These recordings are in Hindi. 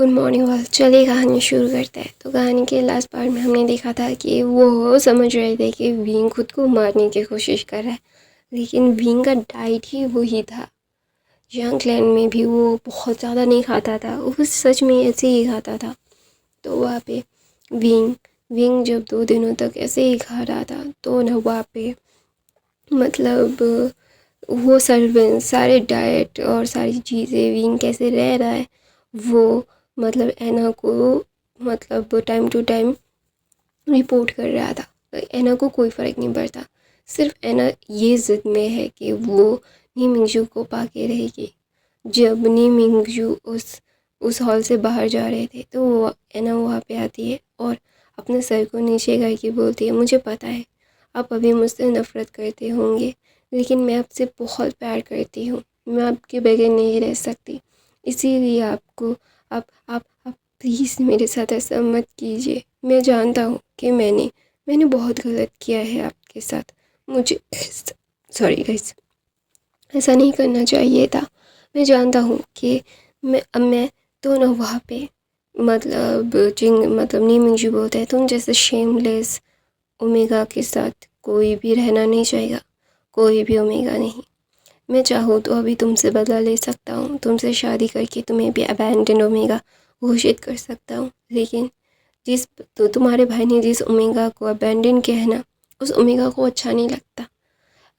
Good morning all. चलिए कहानी शुरू करते हैं। तो कहानी के लास्ट पार्ट में हमने देखा था कि वो समझ रहे थे कि विंग खुद को मारने की कोशिश कर रहा है, लेकिन विंग का डाइट ही वही था। यंग क्लैन में भी वो बहुत ज़्यादा नहीं खाता था, वो सच में ऐसे ही खाता था। तो वहाँ पे विंग विंग जब 2 दिनों तक ऐसे ही खा रहा था तो ना वहाँ पे मतलब वो सर्वेंट सारे डाइट और सारी चीज़ें विंग कैसे रह रहा है वो मतलब एना को मतलब टाइम टू टाइम रिपोर्ट कर रहा था। एना को कोई फ़र्क नहीं पड़ता, सिर्फ एना ये ज़िद में है कि वो नी मिंगजू को पाके रहेगी। जब नी मिंगजू उस हॉल से बाहर जा रहे थे तो वो एना वहाँ पे आती है और अपने सर को नीचे करके बोलती है, मुझे पता है आप अभी मुझसे नफ़रत करते होंगे, लेकिन मैं आपसे बहुत प्यार करती हूँ। मैं आपके बगैर नहीं रह सकती, इसीलिए आपको आप प्लीज़ मेरे साथ ऐसा मत कीजिए। मैं जानता हूँ कि मैंने बहुत गलत किया है आपके साथ। मुझे सॉरी गाइस, ऐसा नहीं करना चाहिए था। मैं जानता हूँ कि मैं तो ना वहाँ पे मतलब जिंग मतलब नी मिंगजू बोलते हैं, तुम जैसे शेमलेस ओमेगा के साथ कोई भी रहना नहीं चाहेगा, कोई भी ओमेगा नहीं। मैं चाहूँ तो अभी तुमसे बदला ले सकता हूँ, तुमसे शादी करके तुम्हें भी अबैंडन ओमेगा घोषित कर सकता हूँ, लेकिन जिस तो तुम्हारे भाई ने जिस ओमेगा को अबैंडन किया है ना, उस ओमेगा को अच्छा नहीं लगता।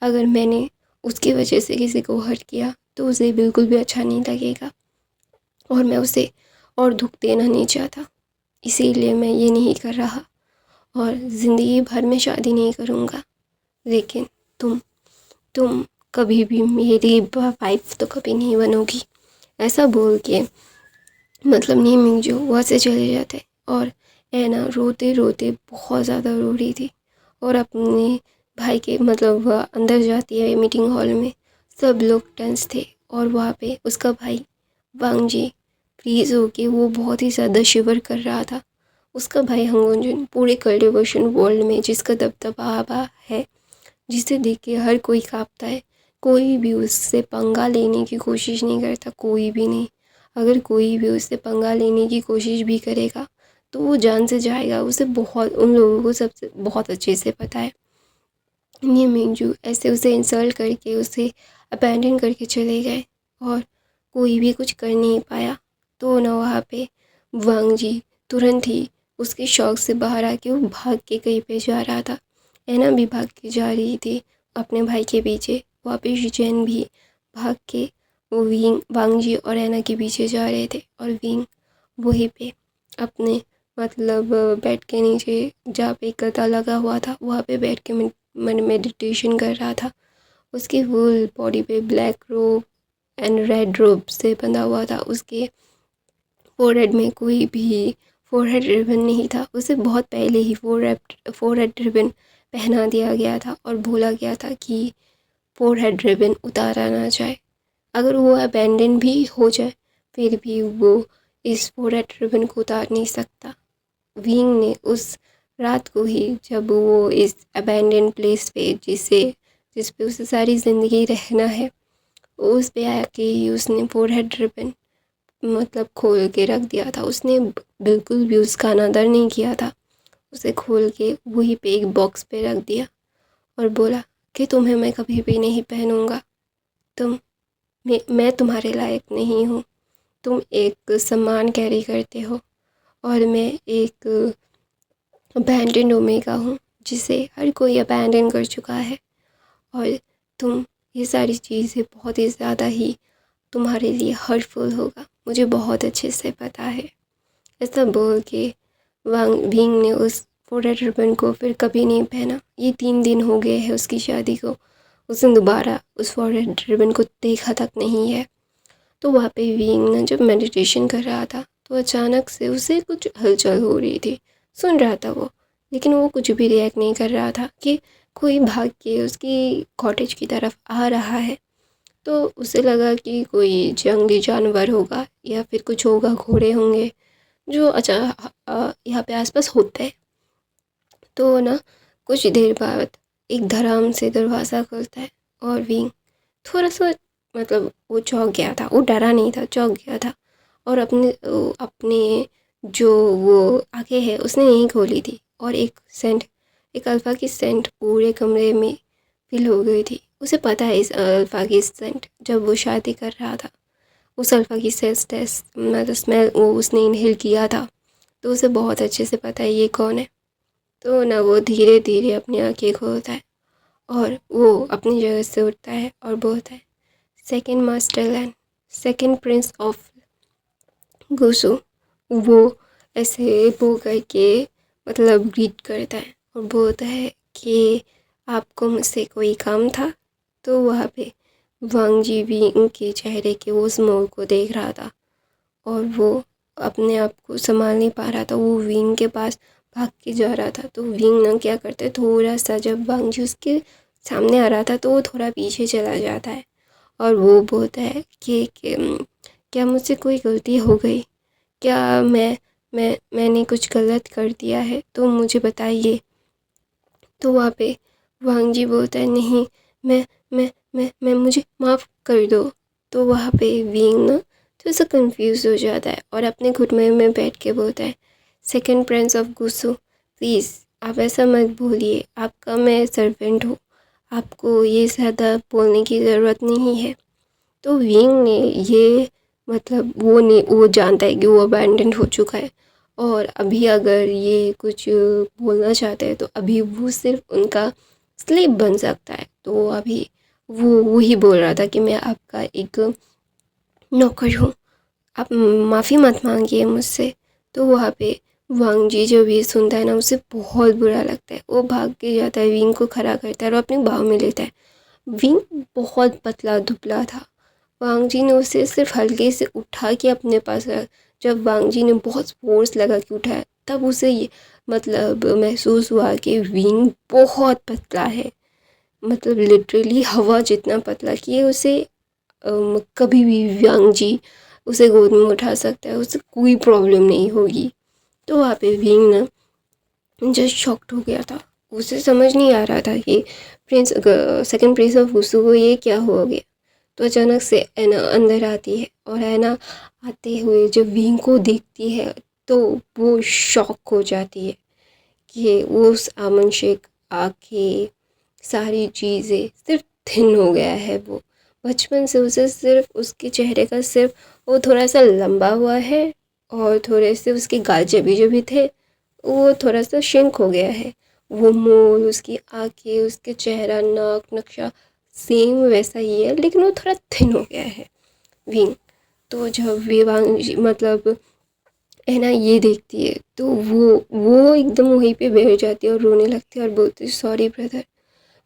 अगर मैंने उसकी वजह से किसी को हर्ट किया तो उसे बिल्कुल भी अच्छा नहीं लगेगा और मैं उसे और दुख देना नहीं चाहता, इसीलिए मैं ये नहीं कर रहा और ज़िंदगी भर में शादी नहीं करूँगा। लेकिन तुम कभी भी मेरी वाइफ तो कभी नहीं बनोगी। ऐसा बोल के मतलब नी मिंगजू वहाँ से चले जाते और ऐना रोते रोते बहुत ज़्यादा रो रही थी और अपने भाई के मतलब वह अंदर जाती है मीटिंग हॉल में। सब लोग टेंस थे और वहाँ पे उसका भाई वांग जी फ्रीज होके वो बहुत ही ज़्यादा शिवर कर रहा था। उसका भाई हंगोंजन पूरे कल्टिवेशन वर्ल्ड में जिसका दबदबा है, जिसे देख के हर कोई काँपता है, कोई भी उससे पंगा लेने की कोशिश नहीं करता, कोई भी नहीं। अगर कोई भी उससे पंगा लेने की कोशिश भी करेगा तो वो जान से जाएगा। उसे बहुत उन लोगों को सबसे बहुत अच्छे से पता है। ये मिंजू ऐसे उसे इंसल्ट करके उसे अबैंडन करके चले गए और कोई भी कुछ कर नहीं पाया। तो ना वहाँ पे वांग जी तुरंत ही उसके शौक से बाहर आके वो भाग के कहीं पे जा रहा था। ऐना भी भाग के जा रही थी अपने भाई के पीछे। वहाँ पे शिचेन भी भाग के वो वांग जी और ऐना के पीछे जा रहे थे और विंग वहीं पे अपने मतलब बेड के नीचे जहाँ पे एक गदा लगा हुआ था वहाँ पे बैठ के मेडिटेशन कर रहा था। उसकी फुल बॉडी पे ब्लैक रोब एंड रेड रोब से बंधा हुआ था। उसके फोरहेड में कोई भी फोरहेड रिबन नहीं था। उसे बहुत पहले ही फोरहेड रिबन पहना दिया गया था और बोला गया था कि फोरहेड रिबन उतारा ना जाए। अगर वो अबैंडन भी हो जाए फिर भी वो इस फोरहेड रिबन को उतार नहीं सकता। विंग ने उस रात को ही जब वो इस अबैंडन प्लेस पे जिस पे उसे सारी ज़िंदगी रहना है, उस पे आके ही उसने फोरहेड रिबन मतलब खोल के रख दिया था। उसने बिल्कुल भी उसका अनादर नहीं किया था। उसे खोल के वहीं पे एक बॉक्स पे रख दिया और बोला कि तुम्हें मैं कभी भी नहीं पहनूंगा। तुम मैं तुम्हारे लायक नहीं हूँ। तुम एक सम्मान कैरी करते हो और मैं एक अबैंडन ओमेगा हूँ जिसे हर कोई अबैंडन कर चुका है और तुम ये सारी चीज़ें बहुत ही ज़्यादा ही तुम्हारे लिए हर्टफुल होगा, मुझे बहुत अच्छे से पता है। ऐसा बोल के वांग भींग ने उस फोरहेड रिबन को फिर कभी नहीं पहना। ये 3 दिन हो गए हैं उसकी शादी को, उसने दोबारा उस फोरहेड रिबन को देखा तक नहीं है। तो वहाँ पे विंग ने जब मेडिटेशन कर रहा था तो अचानक से उसे कुछ हलचल हो रही थी। सुन रहा था वो, लेकिन वो कुछ भी रिएक्ट नहीं कर रहा था कि कोई भाग के उसकी कॉटेज की तरफ आ रहा है। तो उसे लगा कि कोई जंगली जानवर होगा या फिर कुछ होगा, घोड़े होंगे जो यहाँ पे आसपास होते हैं। तो ना कुछ देर बाद एक धड़ाम से दरवाज़ा खुलता है और विंग थोड़ा सा मतलब वो चौंक गया था। वो डरा नहीं था, चौंक गया था और अपने जो वो आँखें है उसने नहीं खोली थी और एक अल्फ़ा की सेंट पूरे कमरे में फ़िल हो गई थी। उसे पता है इस अल्फ़ा की सेंट, जब वो शादी कर रहा था उस अल्फ़ा की मतलब स्मेल वो उसने इनहेल किया था, तो उसे बहुत अच्छे से पता है ये कौन है। तो ना वो धीरे धीरे अपनी आँखें खोलता है और वो अपनी जगह से उठता है और बोलता है, second master land, second Prince of गुसु। वो ऐसे वो करके मतलब ग्रीट करता है और बोलता है कि आपको मुझसे कोई काम था। तो वहाँ पे वांग जी भी उनके चेहरे के उस मोड़ को देख रहा था और वो अपने आप को संभाल नहीं पा रहा था। वो विंग के पास भाग के जा रहा था, तो विंग ना क्या करते, थोड़ा सा जब वांग जी उसके सामने आ रहा था तो वो थोड़ा पीछे चला जाता है और वो बोलता है कि क्या मुझसे कोई गलती हो गई, क्या मैंने कुछ गलत कर दिया है तो मुझे बताइए। तो वहाँ पे वांग जी बोलता है, नहीं, मैं मुझे माफ़ कर दो। तो वहाँ पे विंग ना थोड़ा सा कन्फ्यूज़ हो जाता है और अपने घुटने में बैठ के बोलता है, सेकंड प्रिंस ऑफ गुस्सू, प्लीज़ आप ऐसा मत बोलिए, आपका मैं सर्वेंट हूँ, आपको ये ज़्यादा बोलने की ज़रूरत नहीं है। तो विंग ने ये मतलब वो जानता है कि वो अबैंडन हो चुका है और अभी अगर ये कुछ बोलना चाहते हैं तो अभी वो सिर्फ उनका स्लेव बन सकता है। तो अभी वो वही बोल रहा था कि मैं आपका एक नौकर हूँ, आप माफ़ी मत मांगिए मुझसे। तो वहाँ पे वांग जी जब ये सुनता है ना उसे बहुत बुरा लगता है, वो भाग के जाता है, विंग को खड़ा करता है और अपने बाहों में लेता है। विंग बहुत पतला दुबला था, वांग जी ने उसे सिर्फ हल्के से उठा के अपने पास रखा। जब वांग जी ने बहुत फोर्स लगा के उठाया तब उसे ये मतलब महसूस हुआ कि विंग बहुत पतला है, मतलब लिटरली हवा जितना पतला कि ये उसे कभी भी वांग जी उसे गोद में उठा सकता है, उसे कोई प्रॉब्लम नहीं होगी। तो वहाँ पे विंग ना जस्ट शॉक्ड हो गया था, उसे समझ नहीं आ रहा था कि सेकंड प्रिंस ऑफ गुस्सू को ये क्या हो गया। तो अचानक से ऐना अंदर आती है और ऐना आते हुए जब विंग को देखती है तो वो शॉक हो जाती है कि वो उस आमन शेख आँखें सारी चीज़ें सिर्फ थिन हो गया है। वो बचपन से उसे सिर्फ उसके चेहरे का सिर्फ वो थोड़ा सा लंबा हुआ है और थोड़े से उसके गाल जबी जबी थे, वो थोड़ा सा श्रिंक हो गया है। वो मोल, उसकी आँखें, उसके चेहरा, नाक, नक्शा सेम वैसा ही है, लेकिन वो थोड़ा थिन हो गया है विंग। तो जब विवांग मतलब है ना ये देखती है तो वो एकदम वहीं पे बैठ जाती है और रोने लगती है और बोलती है, सॉरी ब्रदर,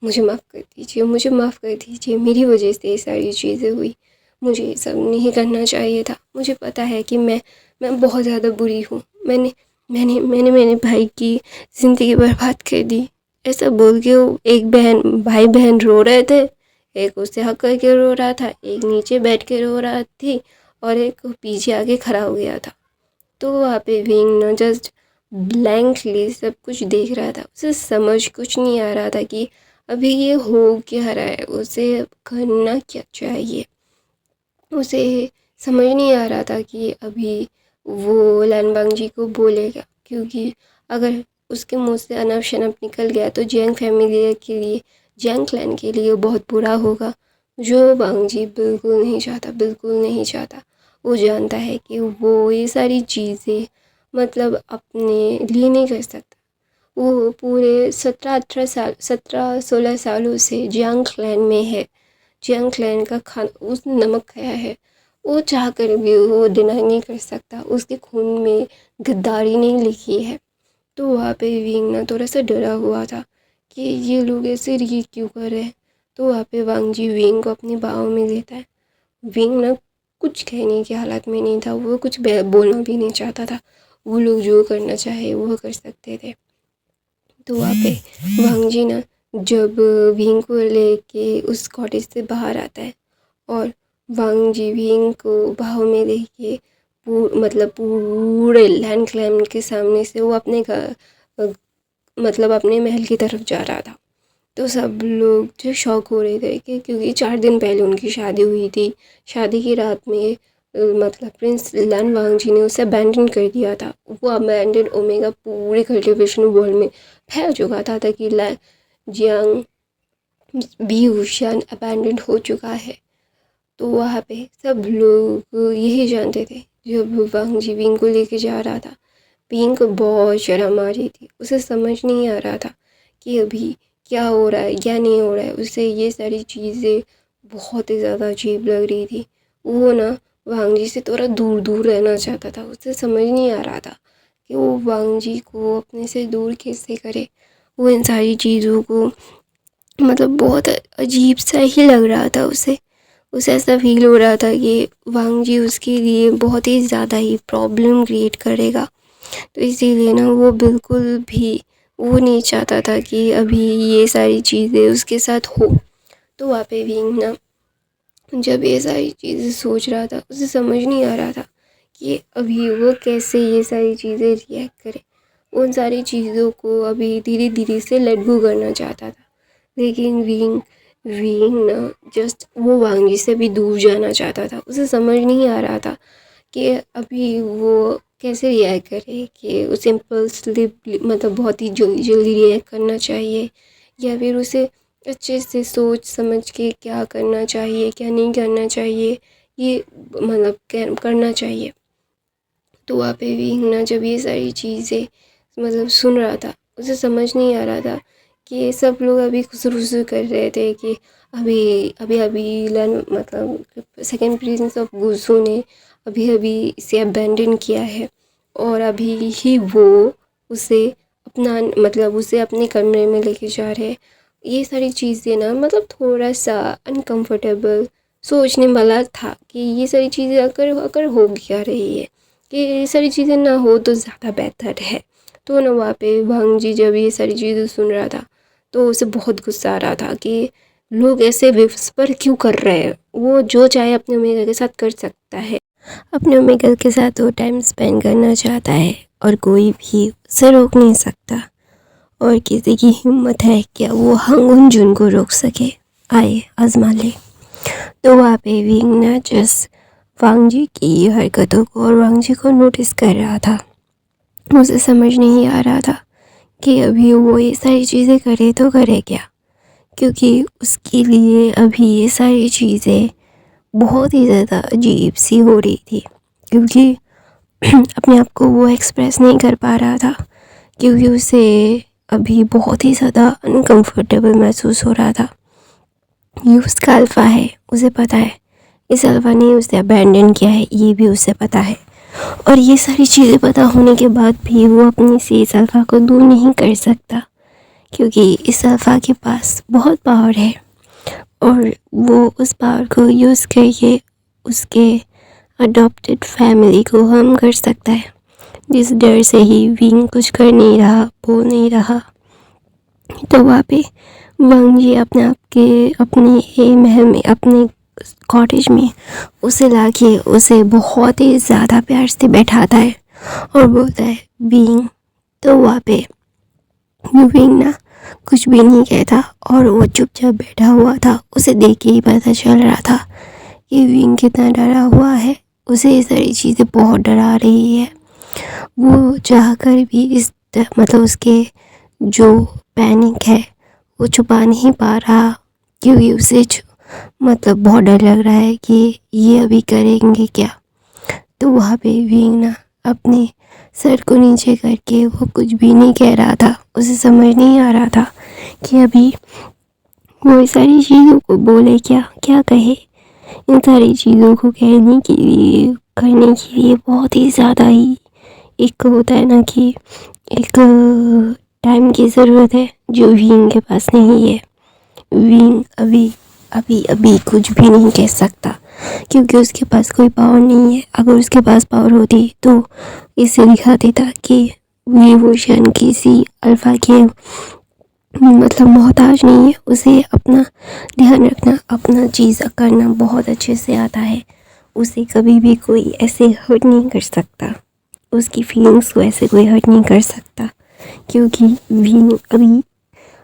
मुझे माफ़ कर दीजिए, मुझे माफ़ कर दीजिए, मेरी वजह से ये सारी चीज़ें हुई, मुझे ये सब नहीं करना चाहिए था, मुझे पता है कि मैं बहुत ज़्यादा बुरी हूँ, मैंने मैंने मैंने मेरे भाई की ज़िंदगी बर्बाद कर दी। ऐसा बोल के वो एक भाई बहन रो रहे थे, एक उससे हक करके रो रहा था, एक नीचे बैठ के रो रहा थी और एक पीछे आके खड़ा हो गया था। तो वहाँ पे विंग ना जस्ट ब्लैंकली सब कुछ देख रहा था, उसे समझ कुछ नहीं आ रहा था कि अभी ये हो क्या रहा है, उसे करना क्या चाहिए। उसे समझ नहीं आ रहा था कि अभी वो लैनबांग जी को बोलेगा, क्योंकि अगर उसके मुंह से अनब शनब निकल गया तो जैंग फैमिली के लिए, जैंग क्लैन के लिए बहुत बुरा होगा, जो बांग जी बिल्कुल नहीं चाहता, बिल्कुल नहीं चाहता। वो जानता है कि वो ये सारी चीज़ें मतलब अपने लिए नहीं कर सकता। वो पूरे 17-16 सालों से जियांग क्लैन में है, जियांग क्लैन का खाना उसने नमक खाया है, वो चाह कर भी वो डिनाई नहीं कर सकता, उसके खून में गद्दारी नहीं लिखी है। तो वहाँ पे विंग ना थोड़ा सा डरा हुआ था कि ये लोग ऐसे रिएक्ट क्यों कर रहे हैं। तो वहाँ पे वांग जी विंग को अपनी बाहों में लेता है। विंग ना कुछ कहने की हालत में नहीं था, वो कुछ बोलना भी नहीं चाहता था, वो लोग जो करना चाहे वो कर सकते थे। तो वहाँ पे वांग जी ना जब विंग को लेके उस कॉटेज से बाहर आता है और वांग जी विंग को बाहों में लेके मतलब पूरे लैंड क्लाइम के सामने से वो अपने घर मतलब अपने महल की तरफ जा रहा था। तो सब लोग जो शौक हो रहे थे कि क्योंकि 4 दिन पहले उनकी शादी हुई थी, शादी की रात में मतलब प्रिंस लन वांगजी ने उसे अबैंडन कर दिया था। वो अबैंडन ओमेगा पूरे कल्टिवेशन वर्ल्ड में फैल चुका था ताकि जियांग भी हुशियान अबैंडन हो चुका है। तो वहाँ पे सब लोग यही जानते थे। जब वांगजी विंग को लेके जा रहा था, विंग को बहुत शर्म आ रही थी। उसे समझ नहीं आ रहा था कि अभी क्या हो रहा है क्या नहीं हो रहा है। उसे ये सारी चीज़ें बहुत ही ज़्यादा अजीब लग रही थी। वो ना वांगजी से थोड़ा दूर दूर रहना चाहता था। उसे समझ नहीं आ रहा था कि वो वांगजी को अपने से दूर कैसे करे। वो इन सारी चीज़ों को मतलब बहुत अजीब सा ही लग रहा था उसे ऐसा फील हो रहा था कि वांगजी उसके लिए बहुत ही ज़्यादा ही प्रॉब्लम क्रिएट करेगा। तो इसीलिए ना वो बिल्कुल भी वो नहीं चाहता था कि अभी ये सारी चीज़ें उसके साथ हो। तो वहाँ पे विंग ना जब ये सारी चीज़ें सोच रहा था, उसे समझ नहीं आ रहा था कि अभी वो कैसे ये सारी चीज़ें रिएक्ट करे। उन सारी चीज़ों को अभी धीरे धीरे से लेट गो करना चाहता था। लेकिन विंग ना जस्ट वो वांगी से भी दूर जाना चाहता था। उसे समझ नहीं आ रहा था कि अभी वो कैसे रिएक्ट करे, कि उसे इम्पल्सिवली मतलब बहुत ही जल्दी जल्दी रिएक्ट करना चाहिए या फिर उसे अच्छे से सोच समझ के क्या करना चाहिए क्या नहीं करना चाहिए, ये मतलब करना चाहिए। तो वहाँ पे विंग ना जब ये सारी चीज़ें मतलब सुन रहा था, उसे समझ नहीं आ रहा था कि सब लोग अभी खुसरुसु कर रहे थे कि अभी अभी अभी लन मतलब सेकेंड प्रिंस ऑफ गुसू ने अभी अभी इसे अबैंडन किया है और अभी ही वो उसे अपना मतलब उसे अपने कमरे में लेके जा रहे हैं। ये सारी चीज़ें ना मतलब थोड़ा सा अनकंफर्टेबल सोचने वाला था कि ये सारी चीज़ें अगर अगर हो क्या रही है कि ये सारी चीज़ें ना हो तो ज़्यादा बेहतर है। तो ना वहाँ पे वांगजी जब ये सारी चीज़ें सुन रहा था तो उसे बहुत गुस्सा आ रहा था कि लोग ऐसे विस्पर क्यों कर रहे हैं। वो जो चाहे अपने ओमेगा के साथ कर सकता है, अपने ओमेगा के साथ वो टाइम स्पेंड करना चाहता है और कोई भी उसे रोक नहीं सकता। और किसी की हिम्मत है क्या वो हंगुन जुन को रोक सके, आए आजमा ले। तो वहाँ पे विंग ना जस्ट वांगजी की हरकतों को और वांगजी को नोटिस कर रहा था। उसे समझ नहीं आ रहा था कि अभी वो ये सारी चीज़ें करे तो करे क्या, क्योंकि उसके लिए अभी ये सारी चीज़ें बहुत ही ज़्यादा अजीब सी हो रही थी। क्योंकि अपने आप को वो एक्सप्रेस नहीं कर पा रहा था, क्योंकि उसे अभी बहुत ही ज़्यादा अनकंफर्टेबल महसूस हो रहा था। ये उसका अल्फ़ा है, उसे पता है। इस अल्फ़ा ने उसे अबैंडन किया है, ये भी उसे पता है। और ये सारी चीज़ें पता होने के बाद भी वो अपने से इस अल्फ़ा को दूर नहीं कर सकता, क्योंकि इस अल्फ़ा के पास बहुत पावर है और वो उस पावर को यूज़ करके उसके अडॉप्टेड फैमिली को हार्म कर सकता है। जिस डर से ही विंग कुछ कर नहीं रहा, बोल नहीं रहा। तो वहाँ पे वांगजी अपने आप के अपने महल में अपने कॉटेज में उसे लाके उसे बहुत ही ज़्यादा प्यार से बैठाता है और बोलता है विंग। तो वहाँ पे विंग ना कुछ भी नहीं कहता और वो चुपचाप बैठा हुआ था। उसे देख के ही पता चल रहा था कि विंग कितना डरा हुआ है। उसे ये सारी चीज़ें बहुत डरा रही है। वो चाहकर भी इस मतलब उसके जो पैनिक है वो छुपा नहीं पा रहा, क्योंकि उसे मतलब बहुत डर लग रहा है कि ये अभी करेंगे क्या। तो वहाँ पे विंग ना अपने सर को नीचे करके वो कुछ भी नहीं कह रहा था। उसे समझ नहीं आ रहा था कि अभी वो इस सारी चीज़ों को बोले क्या क्या कहे। इन सारी चीज़ों को कहने के लिए करने के लिए बहुत ही ज़्यादा ही एक होता है ना कि एक टाइम की ज़रूरत है, जो विंग के पास नहीं है। विंग अभी अभी अभी कुछ भी नहीं कह सकता, क्योंकि उसके पास कोई पावर नहीं है। अगर उसके पास पावर होती तो इसे दिखा देता कि विभूषण किसी अल्फा के मतलब मोहताज नहीं है। उसे अपना ध्यान रखना, अपना चीज़ करना बहुत अच्छे से आता है। उसे कभी भी कोई ऐसे हर्ट नहीं कर सकता, उसकी फीलिंग्स को ऐसे कोई हर्ट नहीं कर सकता, क्योंकि विंग अभी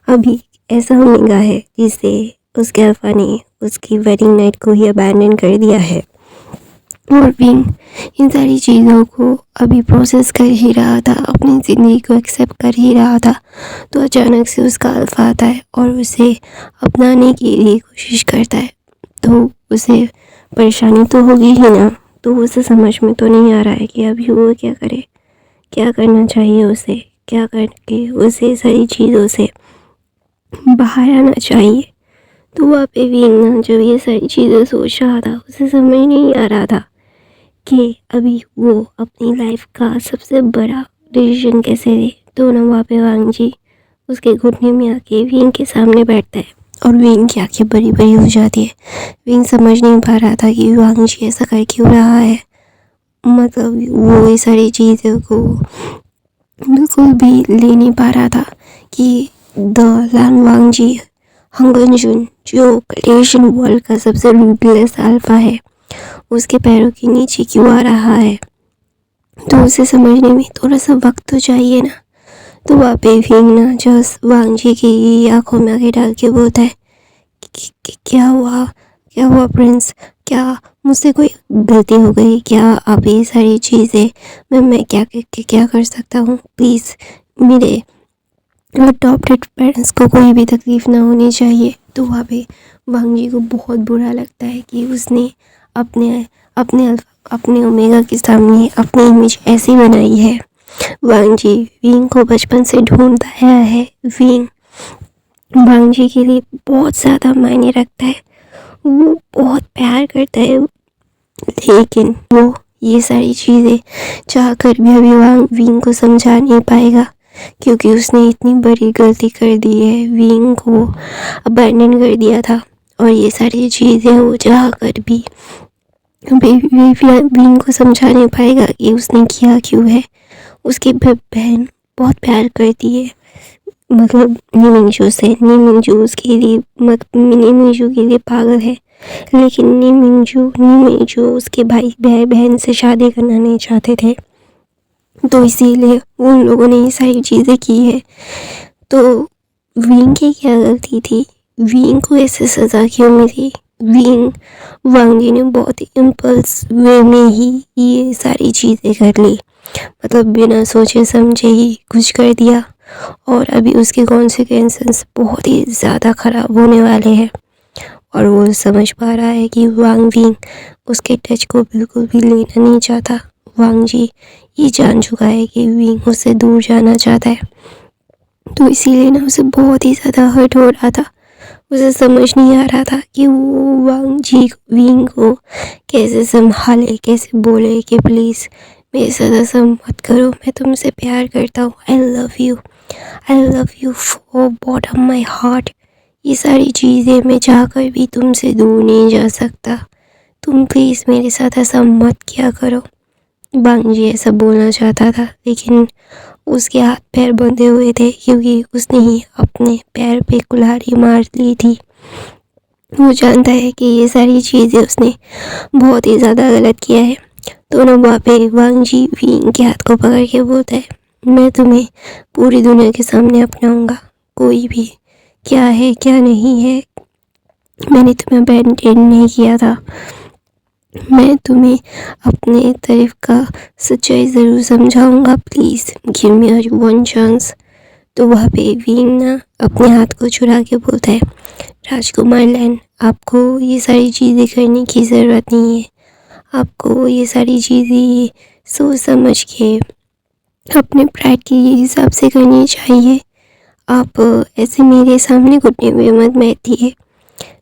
अभी ऐसा होनेगा है जिससे उसके अल्फा ने उसकी वेडिंग नाइट को ही अबैंडन कर दिया है। और विंग इन सारी चीज़ों को अभी प्रोसेस कर ही रहा था, अपनी ज़िंदगी को एक्सेप्ट कर ही रहा था। तो अचानक से उसका अल्फा आता है और उसे अपनाने की लिए कोशिश करता है। तो उसे परेशानी तो होगी ही ना। तो उसे समझ में तो नहीं आ रहा है कि अभी वो क्या करे, क्या करना चाहिए उसे, क्या करके उसे सारी चीज़ों से बाहर आना चाहिए। तो वहाँ पे विंग ना जब ये सारी चीज़ें सोच रहा था, उसे समझ नहीं आ रहा था कि अभी वो अपनी लाइफ का सबसे बड़ा डिसीजन कैसे ले। तो ना वहाँ पे वांग जी उसके घुटने में आके विंग के सामने बैठता है और विंग की आंखें बड़ी बड़ी हो जाती है। विंग समझ नहीं पा रहा था कि वांग जी ऐसा कर क्यों रहा है। मतलब वो ये सारी चीज़ों को बिल्कुल भी ले नहीं पा रहा था कि द लान वांग जी हंगनजुन जो कल्टिवेशन वर्ल्ड का सबसे रूटलेस अल्फा है, उसके पैरों के नीचे क्यों आ रहा है। तो उसे समझने में थोड़ा सा वक्त तो चाहिए ना। तो वहाँ पे विंग ना जस्ट वांग जी की आंखों में आगे डाल के बोलता है कि क्या हुआ प्रिंस, क्या मुझसे कोई गलती हो गई क्या। आप ये सारी चीज़ें मैं क्या कर सकता हूँ। प्लीज़ मेरे अडॉप्टेड पेरेंट्स को कोई भी तकलीफ़ ना होनी चाहिए। तो वहाँ पे वांग जी को बहुत बुरा लगता है कि उसने अपने अपने अपने ओमेगा के सामने अपनी इमेज ऐसी बनाई है। वांग जी विंग को बचपन से ढूंढता आया है। विंग वांग जी के लिए बहुत ज़्यादा मायने रखता है, वो बहुत प्यार करता है। लेकिन वो ये सारी चीज़ें चाह कर भी अभी वांग विंग को समझा नहीं पाएगा, क्योंकि उसने इतनी बड़ी गलती कर दी है, विंग को अबैंडन कर दिया था। और ये सारी चीज़ें वो चाह कर भी विंग को समझा नहीं पाएगा कि उसने किया क्यों है। उसकी बहन बहुत प्यार करती है, मतलब नीमिंगजू से। नीमिंगजू उसके लिए नीमिंगजू के लिए पागल है। लेकिन नीमिंगजू उसके भाई बहन से शादी करना नहीं चाहते थे, तो इसीलिए उन लोगों ने ये सारी चीज़ें की है। तो विंग की क्या गलती थी, विंग को ऐसे सज़ा क्यों मिली। विंग वांग जी ने बहुत इम्पल्स वे में ही ये सारी चीज़ें कर ली, मतलब बिना सोचे समझे ही कुछ कर दिया। और अभी उसके कॉन्सिक्वेंसेस बहुत ही ज़्यादा ख़राब होने वाले हैं। और वो समझ पा रहा है कि वांग विंग उसके टच को बिल्कुल भी लेना नहीं चाहता। वांग जी ये जान चुका है कि विंग उससे दूर जाना चाहता है। तो इसीलिए ना उसे बहुत ही ज़्यादा हर्ट हो रहा था। उसे समझ नहीं आ रहा था कि वो वांग जी विंग को कैसे संभाले, कैसे बोले कि प्लीज़ मेरे साथ ऐसा मत करो, मैं तुमसे प्यार करता हूँ, I love you for bottom my heart. ये सारी चीज़ें मैं चाहकर भी तुमसे दूर नहीं जा सकता, तुम प्लीज़ मेरे साथ ऐसा मत किया करो। वांग जी ऐसा बोलना चाहता था, लेकिन उसके हाथ पैर बंधे हुए थे, क्योंकि उसने ही अपने पैर पे कुल्हाड़ी मार ली थी। वो जानता है कि ये सारी चीज़ें उसने बहुत ही ज़्यादा गलत किया है। दोनों वहाँ पे वांग जी विंग के हाथ को पकड़ के बोलता है, मैं तुम्हें पूरी दुनिया के सामने अपनाऊंगा, कोई भी क्या है क्या नहीं है, मैंने तुम्हें अबैंडन नहीं किया था, मैं तुम्हें अपने तरफ का सच्चाई ज़रूर समझाऊंगा, please give me one chance. तो वहाँ पे विंग ना अपने हाथ को छुड़ा के बोलता है, राजकुमार लैन, आपको ये सारी चीज़ें करने की ज़रूरत नहीं है, आपको ये सारी चीज़ें सोच समझ के अपने प्राइड के हिसाब से करनी चाहिए। आप ऐसे मेरे सामने घुटने में मत बैठिए,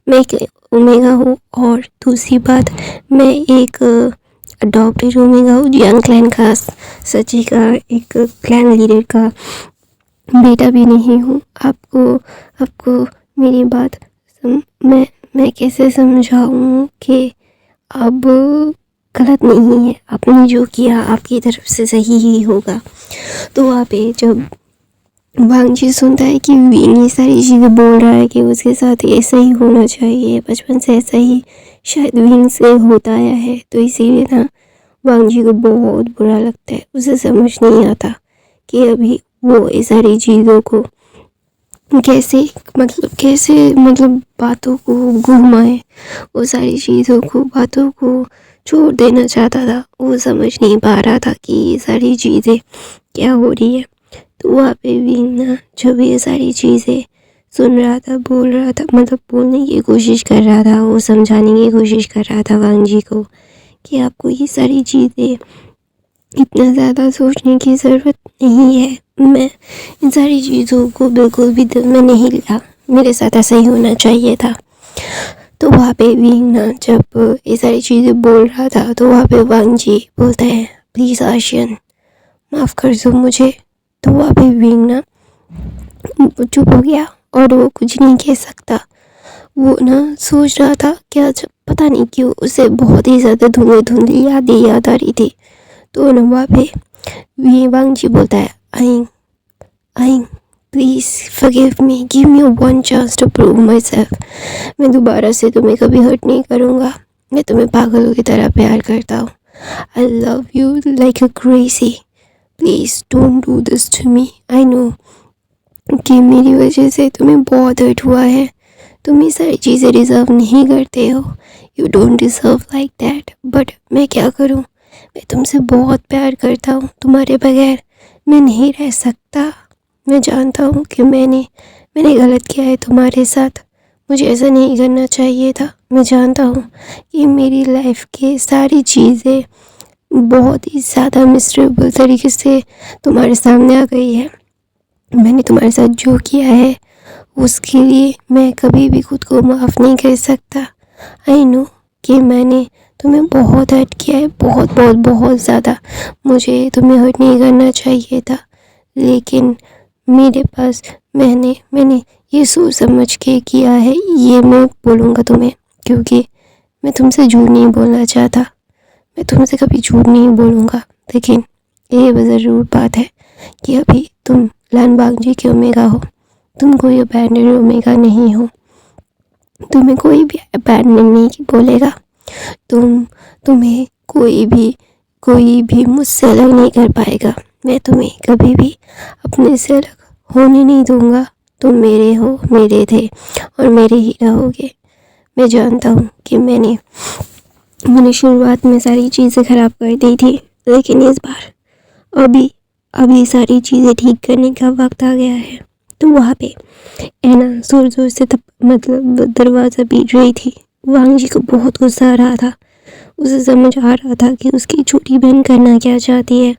मैं एक ओमेगा हूँ, और दूसरी बात मैं एक अडॉप्टेड ओमेगा हूँ, यंग क्लैन का सची का एक क्लैन लीडर का बेटा भी नहीं हूँ। आपको मेरी बात मैं कैसे समझाऊँ कि अब गलत नहीं है, आपने जो किया आपकी तरफ से सही ही होगा। तो वहाँ पे जब वांग जी सुनता है कि विंग ये सारी चीज़ें बोल रहा है कि उसके साथ ऐसा ही होना चाहिए, बचपन से ऐसा ही शायद विंग से होता आया है, तो इसीलिए ना वांग जी को बहुत बुरा लगता है। उसे समझ नहीं आता कि अभी वो ये सारी चीज़ों को कैसे बातों को घुमाए, वो सारी चीज़ों को बातों को छोड़ देना चाहता था। वो समझ नहीं पा रहा था कि ये सारी चीज़ें क्या हो रही है। तो वहाँ पे विंग ना जब ये सारी चीज़ें सुन रहा था, बोल रहा था, मतलब बोलने की कोशिश कर रहा था, वो समझाने की कोशिश कर रहा था वांग जी को कि आपको ये सारी चीज़ें इतना ज़्यादा सोचने की ज़रूरत नहीं है। मैं इन सारी चीज़ों को बिल्कुल भी दिल में नहीं लिया, मेरे साथ ऐसा ही होना चाहिए था। तो वहाँ पे विंग ना जब ये सारी चीज़ें बोल रहा था तो वहाँ पे वांग जी बोलता है, प्लीज़ आशियन माफ़ कर दो मुझे। तो वहाँ पे विंग ना चुप हो गया और वो कुछ नहीं कह सकता। वो ना सोच रहा था क्या, जब पता नहीं क्यों उसे बहुत ही ज़्यादा धुंधली यादें याद आ रही थी। तो ना वहाँ पे वांग जी बोलता है, आइंग आइंग please forgive me, give me one chance to prove myself. मैं दोबारा से तुम्हें कभी हर्ट नहीं करूँगा। मैं तुम्हें पागलों की तरह प्यार करता हूँ। I love you like a crazy. Please don't do this to me. I know कि मेरी वजह से तुम्हें बहुत हर्ट हुआ है। तुम ये सारी चीज़ें डिज़र्व नहीं करते हो। You don't deserve like that. But मैं क्या करूँ, मैं तुमसे बहुत प्यार करता हूँ। तुम्हारे बगैर मैं नहीं रह सकता। मैं जानता हूँ कि मैंने गलत किया है तुम्हारे साथ। मुझे ऐसा नहीं करना चाहिए था। मैं जानता हूँ कि मेरी लाइफ की सारी चीज़ें बहुत ही ज़्यादा मिसरेबल तरीके से तुम्हारे सामने आ गई है। मैंने तुम्हारे साथ जो किया है उसके लिए मैं कभी भी खुद को माफ़ नहीं कर सकता। आई नो कि मैंने तुम्हें बहुत हर्ट किया है, बहुत बहुत बहुत ज़्यादा। मुझे तुम्हें हर्ट नहीं करना चाहिए था, लेकिन मेरे पास मैंने ये सोच समझ के किया है। ये मैं बोलूँगा तुम्हें, क्योंकि मैं तुमसे झूठ नहीं बोलना चाहता। मैं तुमसे कभी झूठ नहीं बोलूँगा। लेकिन ये ज़रूर बात है कि अभी तुम लान बाग जी के ओमेगा हो। तुम कोई अबैंडन ओमेगा नहीं हो। तुम्हें कोई भी अबैंडन नहीं बोलेगा। तुम्हें कोई भी मुझसे अलग नहीं कर पाएगा। मैं तुम्हें कभी भी अपने से अलग होने नहीं दूंगा। तुम मेरे हो, मेरे थे और मेरे ही रहोगे। मैं जानता हूँ कि मैंने शुरुआत में सारी चीज़ें ख़राब कर दी थी, लेकिन इस बार अभी सारी चीज़ें ठीक करने का वक्त आ गया है। तो वहाँ पे एना ज़ोर ज़ोर से मतलब दरवाज़ा पीट रही थी। वांग जी को बहुत गुस्सा आ रहा था। उसे समझ आ रहा था कि उसकी छोटी बहन करना क्या चाहती है,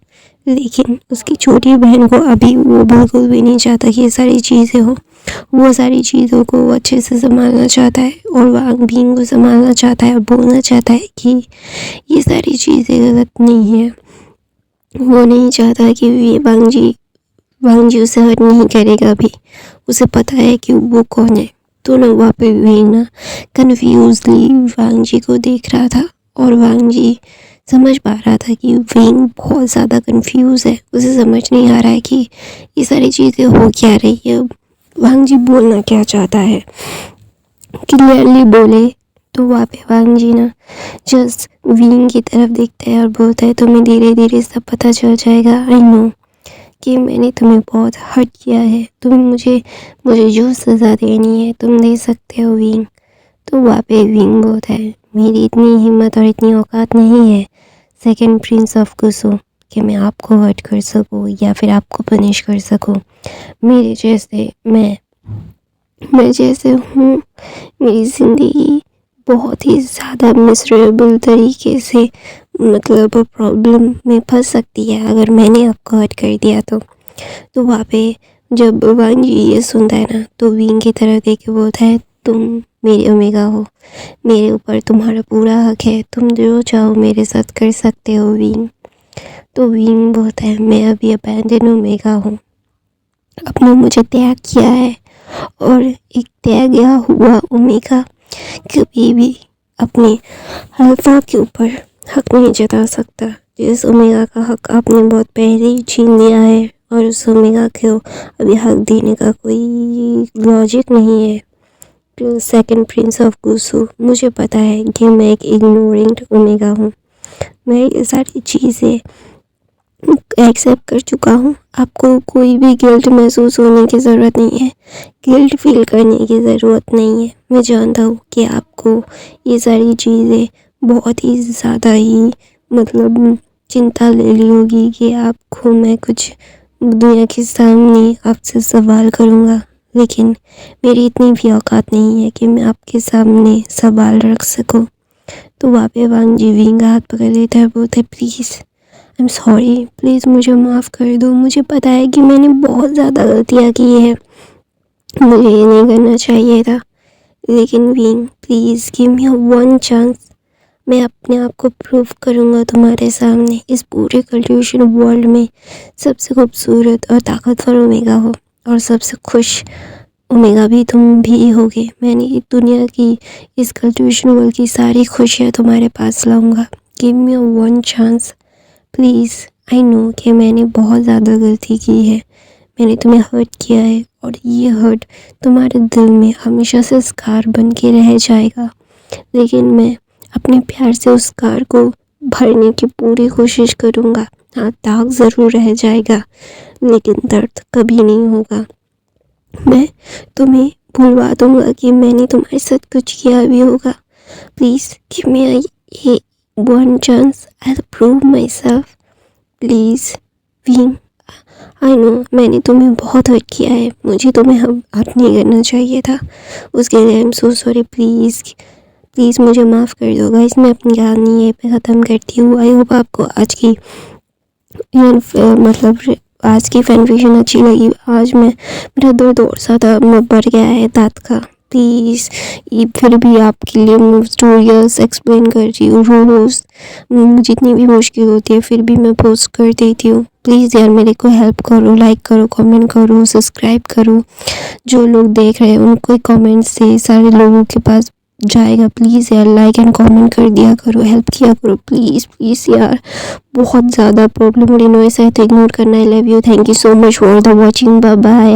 लेकिन उसकी छोटी बहन को अभी वो बिल्कुल भी नहीं चाहता कि ये सारी चीज़ें हो। वो सारी चीज़ों को अच्छे से संभालना चाहता है और वांग बींग को संभालना चाहता है और बोलना चाहता है कि ये सारी चीज़ें गलत नहीं है। वो नहीं चाहता कि ये वांग जी उसे हर्ट नहीं करेगा अभी। उसे पता है कि वो कौन है। तो ना वहाँ पे ना कन्फ्यूजली वांग जी को देख रहा था और वांग जी समझ पा रहा था कि विंग बहुत ज़्यादा कंफ्यूज है। उसे समझ नहीं आ रहा है कि ये सारी चीज़ें हो क्या रही है, वांग जी बोलना क्या चाहता है। क्लियरली बोले। तो वहाँ पे वांग जी ना जस्ट विंग की तरफ देखता है और बोलता है, तुम्हें धीरे धीरे सब पता चल जाएगा। आई नो कि मैंने तुम्हें बहुत हर्ट किया है। तुम्हें मुझे जो सज़ा देनी है तुम दे सकते हो विंग। तो वहाँ पे विंग बोलता है, मेरी इतनी हिम्मत और इतनी औकात नहीं है सेकंड प्रिंस ऑफ कुसो कि मैं आपको हर्ट कर सकूँ या फिर आपको पनिश कर सकूँ। मेरे जैसे मैं जैसे हूँ, मेरी ज़िंदगी बहुत ही ज़्यादा मिसरेबल तरीके से मतलब प्रॉब्लम में फंस सकती है अगर मैंने आपको हर्ट कर दिया तो वहाँ पे जब वांग जी ये सुनता है ना तो विंग की तरफ देख के बोलता है, तुम मेरे ओमेगा हो, मेरे ऊपर तुम्हारा पूरा हक है, तुम जो चाहो मेरे साथ कर सकते हो विंग। तो विंग बोलता है, मैं अभी अबैंडन ओमेगा हूँ। आपने मुझे त्याग किया है और एक त्यागा हुआ ओमेगा कभी भी अपने अल्फा के ऊपर हक नहीं जता सकता। जिस ओमेगा का हक आपने बहुत पहले ही छीन लिया है और उस ओमेगा को अभी हक देने का कोई लॉजिक नहीं है। तो सेकंड प्रिंस ऑफ कुसो, मुझे पता है कि मैं एक इग्नोरेंट ओमेगा हूँ। मैं ये सारी चीज़ें एक्सेप्ट कर चुका हूँ। आपको कोई भी गिल्ट महसूस होने की ज़रूरत नहीं है, गिल्ट फील करने की ज़रूरत नहीं है। मैं जानता हूँ कि आपको ये सारी चीज़ें बहुत ही ज़्यादा ही मतलब चिंता ले ली होगी कि आपको मैं कुछ दुनिया के सामने आपसे सवाल करूँगा, लेकिन मेरी इतनी भी औकात नहीं है कि मैं आपके सामने सवाल रख सकूँ। तो वापे वांग जी विंग का हाथ पकड़ लेता है, बोलते please I am sorry, please मुझे माफ़ कर दो। मुझे पता है कि मैंने बहुत ज़्यादा गलतियाँ की है, मुझे ये नहीं करना चाहिए था, लेकिन wing please give me one chance. मैं अपने आप को प्रूव करूँगा तुम्हारे सामने। इस पूरे कल्टिवेशन वर्ल्ड में सबसे खूबसूरत और ताकतवर ओमेगा हो, और सबसे खुश ओमेगा भी तुम भी होगे। मैंने दुनिया की इस कल्टिवेशन वर्ल्ड की सारी खुशियाँ तुम्हारे पास लाऊंगा। Give me one chance please. I know कि मैंने बहुत ज़्यादा गलती की है, मैंने तुम्हें हर्ट किया है, और ये हर्ट तुम्हारे दिल में हमेशा से स्कार बन के रह जाएगा। लेकिन मैं अपने प्यार से उस स्कार को भरने की पूरी कोशिश करूँगा। हाँ, दाग ज़रूर रह जाएगा, लेकिन दर्द कभी नहीं होगा। मैं तुम्हें भुलवा दूँगा कि मैंने तुम्हारे साथ कुछ किया भी होगा। प्लीज़ गिव मी ये one chance, I will prove my self please. Wing, I know मैंने तुम्हें बहुत हर्ट किया है, मुझे तुम्हें हर्ट नहीं करना चाहिए था, उसके लिए I am so sorry. Please मुझे माफ़ कर दो गाइस। मैं अपनी कहानी यहीं पे ख़त्म करती हूँ। आई होप आपको आज की मतलब आज की फैन अच्छी लगी। आज मेरा दर्द और ज़्यादा बढ़ गया है दाँत का। प्लीज़ फिर भी आपके लिए मैं स्टोरीज एक्सप्लेन कर रही हूँ रोज़। जितनी भी मुश्किल होती है फिर भी मैं पोस्ट कर देती हूँ। प्लीज़ यार मेरे को हेल्प करो, लाइक करो, कमेंट करो, सब्सक्राइब करो। जो लोग देख रहे हैं उनको कमेंट से सारे लोगों के पास जाएगा। प्लीज़ यार लाइक एंड कमेंट कर दिया करो, हेल्प किया करो प्लीज़ यार। बहुत ज़्यादा प्रॉब्लम हो रही नॉइस है तो इग्नोर करना। I love you, thank you so much for the watching, bye bye.